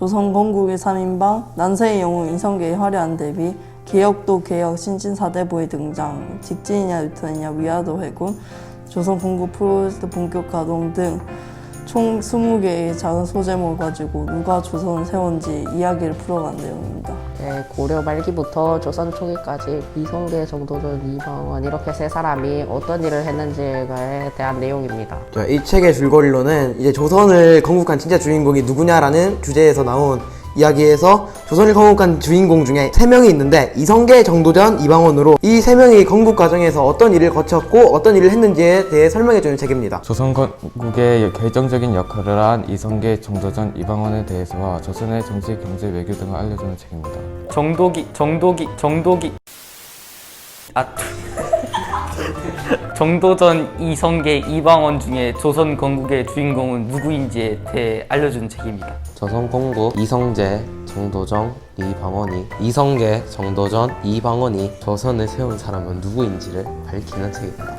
조선 건국의 3인방, 난세의 영웅 이성계의 화려한 데뷔, 개혁도 개혁 신진사대부의 등장, 직진이냐 유턴이냐 위화도 해군, 조선 건국 프로젝트 본격 가동 등 총 20개의 작은 소제목을 가지고 누가 조선을 세운지 이야기를 풀어간 내용입니다. 네, 고려 말기부터 조선 초기까지 이성계, 정도전, 이방원 이렇게 세 사람이 어떤 일을 했는지에 대한 내용입니다. 이 책의 줄거리로는 이제 조선을 건국한 진짜 주인공이 누구냐라는 주제에서 나온 이야기에서 조선을 건국한 주인공 중에 3명이 있는데 이성계, 정도전, 이방원으로 이 3명이 건국 과정에서 어떤 일을 거쳤고 어떤 일을 했는지에 대해 설명해주는 책입니다. 조선 건국의 결정적인 역할을 한 이성계, 정도전, 이방원에 대해서와 조선의 정치, 경제, 외교 등을 알려주는 책입니다. 정도전, 이성계, 이방원 중에 조선 건국의 주인공은 누구인지에 대해 알려주는 책입니다. 조선 건국 이성제, 정도전, 이방원이 이성계, 정도전, 이방원이 조선을 세운 사람은 누구인지를 밝히는 책입니다.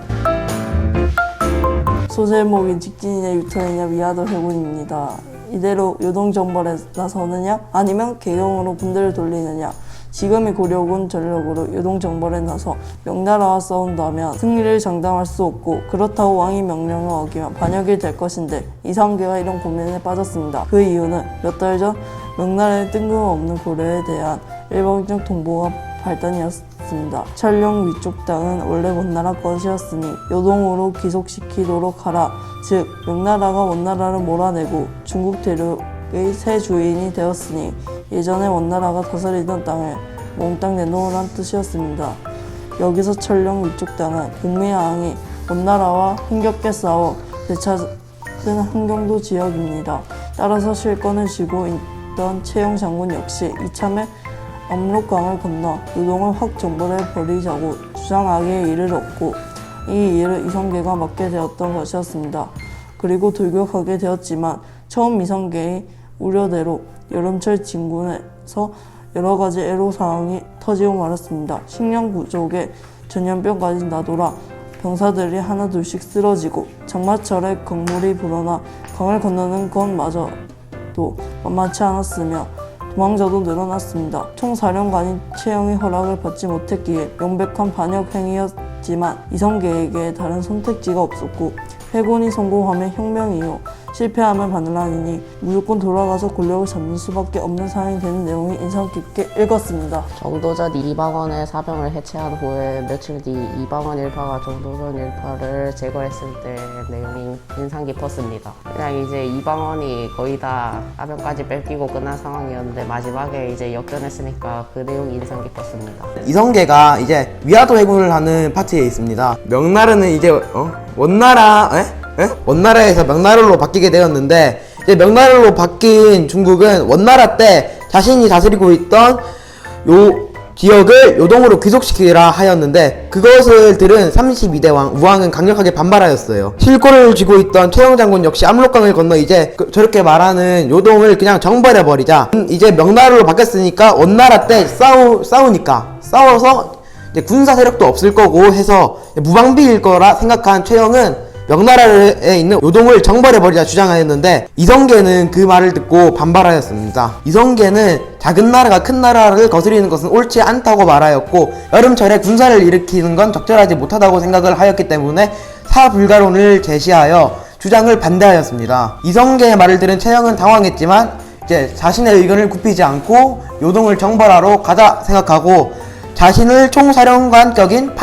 소제목인 직진이냐 유턴이냐 위화도 해군입니다. 이대로 요동정벌에 나서느냐 아니면 개경으로 군대를 돌리느냐, 지금의 고려군 전력으로 요동정벌에 나서 명나라와 싸운다면 승리를 장담할 수 없고 그렇다고 왕의 명령을 어기면 반역이 될 것인데 이성계가 이런 고민에 빠졌습니다. 그 이유는 몇 달 전 명나라의 뜬금없는 고려에 대한 일방적 통보가 발단이었습니다. 촬영 위쪽 땅은 원래 원나라 것이었으니 요동으로 귀속시키도록 하라. 즉 명나라가 원나라를 몰아내고 중국 대륙의 새 주인이 되었으니 예전에 원나라가 다스리던 땅을 몽땅 내놓으란 뜻이었습니다. 여기서 촬영 위쪽 땅은 공미의 왕이 원나라와 힘겹게 싸워 되찾은 한경도 지역입니다. 따라서 실권을 쥐고 있던 최영 장군 역시 이참에 압록강을 건너 요동을 확 정벌해 버리자고 주장하기에 이를 얻고 이 일을 이성계가 맡게 되었던 것이었습니다. 그리고 돌격하게 되었지만 처음 이성계의 우려대로 여름철 진군에서 여러 가지 애로사항이 터지고 말았습니다. 식량 부족에 전염병까지 나돌아 병사들이 하나둘씩 쓰러지고 장마철에 강물이 불어나 강을 건너는 것마저도 만만치 않았으며 도망자도 늘어났습니다. 총사령관인 최영의 허락을 받지 못했기에 명백한 반역 행위였지만 이성계에게 다른 선택지가 없었고 해군이 성공하면 혁명이요 실패하면 반란이니 무조건 돌아가서 권력을 잡는 수밖에 없는 상황이 되는 내용이 인상 깊게 읽었습니다. 정도전 이방원의 사병을 해체한 후에 며칠 뒤 이방원 일파가 정도전 일파를 제거했을 때 내용이 인상 깊었습니다. 그냥 이제 이방원이 거의 다 사병까지 뺏기고 끝난 상황이었는데 마지막에 이제 역전했으니까 그 내용이 인상 깊었습니다. 이성계가 이제 위화도 해군을 하는 파트에 있습니다. 명나라는 이제 원나라에서 명나라로 바뀌게 되었는데 이제 명나라로 바뀐 중국은 원나라 때 자신이 다스리고 있던 요 지역을 요동으로 귀속시키라 하였는데 그것을 들은 32대 왕 우왕은 강력하게 반발하였어요. 실권을 쥐고 있던 최영 장군 역시 압록강을 건너 이제 저렇게 말하는 요동을 그냥 정벌해버리자. 이제 명나라로 바뀌었으니까 원나라 때 싸워서 이제 군사 세력도 없을 거고 해서 무방비일 거라 생각한 최영은 명나라에 있는 요동을 정벌해버리자 주장하였는데 이성계는 그 말을 듣고 반발하였습니다. 이성계는 작은 나라가 큰 나라를 거스리는 것은 옳지 않다고 말하였고 여름철에 군사를 일으키는 건 적절하지 못하다고 생각을 하였기 때문에 사불가론을 제시하여 주장을 반대하였습니다. 이성계의 말을 들은 최영은 당황했지만 이제 자신의 의견을 굽히지 않고 요동을 정벌하러 가자 생각하고 자신을 총사령관격인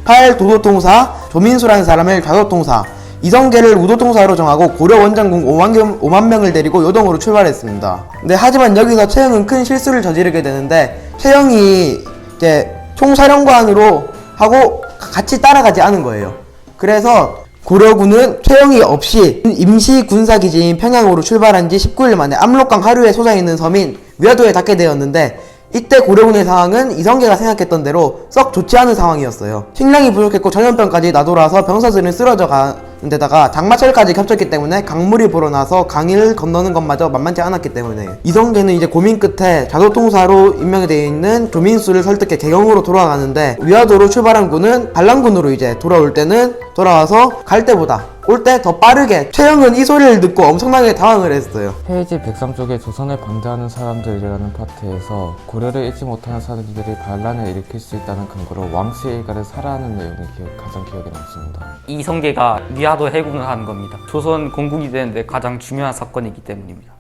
팔도도통사 조민수라는 사람을 좌도통사, 이성계를 우도통사로 정하고 고려 원장군 5만 명을 데리고 요동으로 출발했습니다. 근데 하지만 여기서 최영은 큰 실수를 저지르게 되는데 최영이 이제 총사령관으로 하고 같이 따라가지 않은 거예요. 그래서 고려군은 최영이 없이 임시 군사기지인 평양으로 출발한 지 19일 만에 압록강 하류에 솟아있는 섬인 위화도에 닿게 되었는데 이때 고려군의 상황은 이성계가 생각했던 대로 썩 좋지 않은 상황이었어요. 식량이 부족했고 전염병까지 나돌아서 병사들은 쓰러져 가는 데다가 장마철까지 겹쳤기 때문에 강물이 불어나서 강을 건너는 것마저 만만치 않았기 때문에 이성계는 이제 고민 끝에 좌도통사로 임명이 되어 있는 조민수를 설득해 개경으로 돌아가는데 위화도로 출발한 군은 반란군으로 이제 돌아올 때는 돌아와서 갈 때보다 올 때 더 빠르게. 최영은 이 소리를 듣고 엄청나게 당황을 했어요. 페이지 103쪽에 조선을 방대하는 사람들이라는 파트에서 고려를 잊지 못하는 사람들이 반란을 일으킬 수 있다는 근거로 왕씨 일가를 살아하는 내용이 가장 기억에 남습니다. 이성계가 위화도 해군을 하는 겁니다. 조선 건국이 되는데 가장 중요한 사건이기 때문입니다.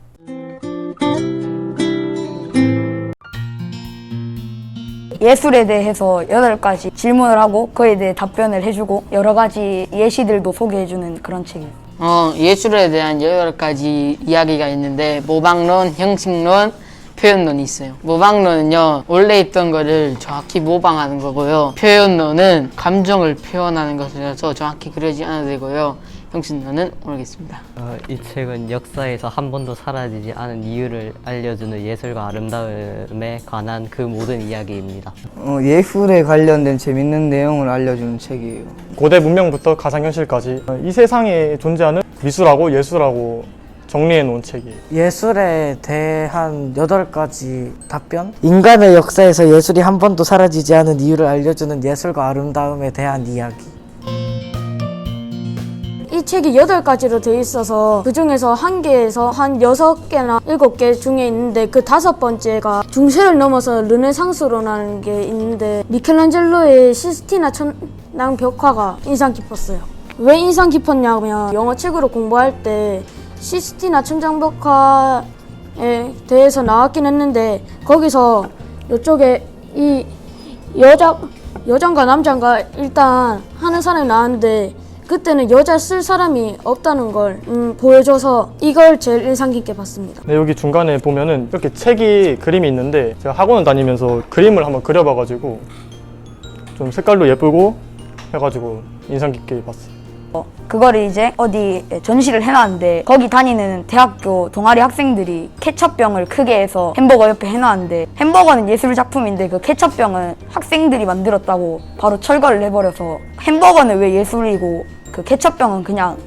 예술에 대해서 8가지 질문을 하고 그에 대해 답변을 해주고 여러 가지 예시들도 소개해주는 그런 책이에요. 예술에 대한 8가지 이야기가 있는데 모방론, 형식론, 표현론이 있어요. 모방론은요, 원래 있던 거를 정확히 모방하는 거고요. 표현론은 감정을 표현하는 것이라서 정확히 그러지 않아도 되고요. 형식론은 모르겠습니다. 이 책은 역사에서 한 번도 사라지지 않은 이유를 알려주는 예술과 아름다움에 관한 그 모든 이야기입니다. 예술에 관련된 재밌는 내용을 알려주는 책이에요. 고대 문명부터 가상현실까지 이 세상에 존재하는 미술하고 예술하고 정리해 놓은 책이에요. 예술에 대한 8가지 답변? 인간의 역사에서 예술이 한 번도 사라지지 않은 이유를 알려주는 예술과 아름다움에 대한 이야기. 이 책이 8가지로 되어 있어서 그 중에서 한 개에서 한 6개나 7개 중에 있는데 그 5번째가 중세를 넘어서 르네상스로라는 게 있는데 미켈란젤로의 시스티나 천당 벽화가 인상 깊었어요. 왜 인상 깊었냐면 영어 책으로 공부할 때 시스티나 천장 벽화에 대해서 나왔긴 했는데 거기서 이쪽에 이 여잔가 남잔가 일단 하는 사람이 나왔는데 그때는 여자 쓸 사람이 없다는 걸 보여줘서 이걸 제일 인상 깊게 봤습니다. 네, 여기 중간에 보면은 이렇게 책이 그림이 있는데 제가 학원을 다니면서 그림을 한번 그려봐가지고 좀 색깔도 예쁘고 해가지고 인상 깊게 봤어요. 그거를 이제 어디 전시를 해놨는데 거기 다니는 대학교 동아리 학생들이 케첩병을 크게 해서 햄버거 옆에 해놨는데 햄버거는 예술 작품인데 그 케첩병은 학생들이 만들었다고 바로 철거를 해버려서 햄버거는 왜 예술이고 그 케첩병은 그냥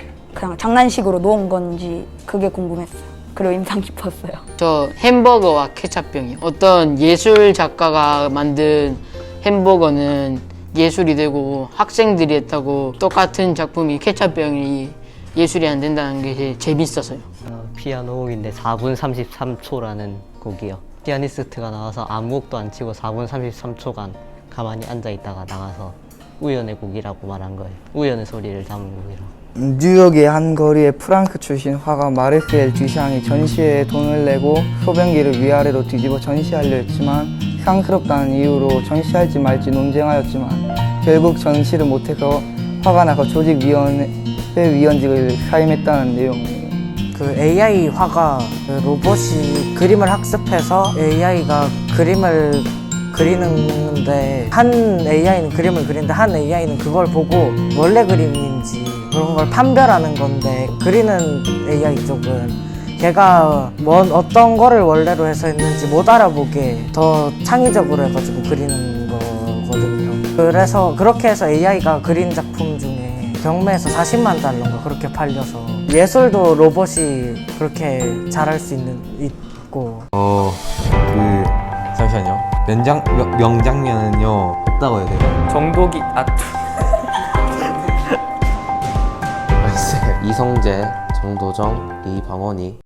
장난식으로 놓은 건지 그게 궁금했어요. 그리고 인상 깊었어요. 저 햄버거와 케첩병이요. 어떤 예술 작가가 만든 햄버거는 예술이 되고 학생들이 했다고 똑같은 작품이 케첩병이 예술이 안 된다는 게 재밌었어요. 피아노 곡인데 4분 33초라는 곡이요. 피아니스트가 나와서 아무 곡도 안 치고 4분 33초간 가만히 앉아있다가 나가서 우연의 곡이라고 말한 거예요. 우연의 소리를 담은 곡이라고. 뉴욕의 한 거리에 프랑크 출신 화가 마르셀 듀샹이 전시회에 돈을 내고 소변기를 위아래로 뒤집어 전시하려 했지만 상스럽다는 이유로 전시할지 말지 논쟁하였지만 결국 전시를 못해서 화가 나서 조직위원회 위원직을 사임했다는 내용이에요. 그 AI 화가 로봇이 그림을 학습해서 AI가 그림을 그리는데 한 AI는 그림을 그리는데 한 AI는 그걸 보고 원래 그림인지 그런 걸 판별하는 건데 그리는 AI 쪽은 걔가 어떤 거를 원래로 해서 했는지 못 알아보게 더 창의적으로 해가지고 그리는 거거든요. 그래서 그렇게 해서 AI가 그린 작품 중에 경매에서 40만 달러인가 그렇게 팔려서 예술도 로봇이 그렇게 잘할 수 있고 잠시만요. 명장면은요 없다고 해야 돼요. 정독이 이성재, 정도정, 이방원이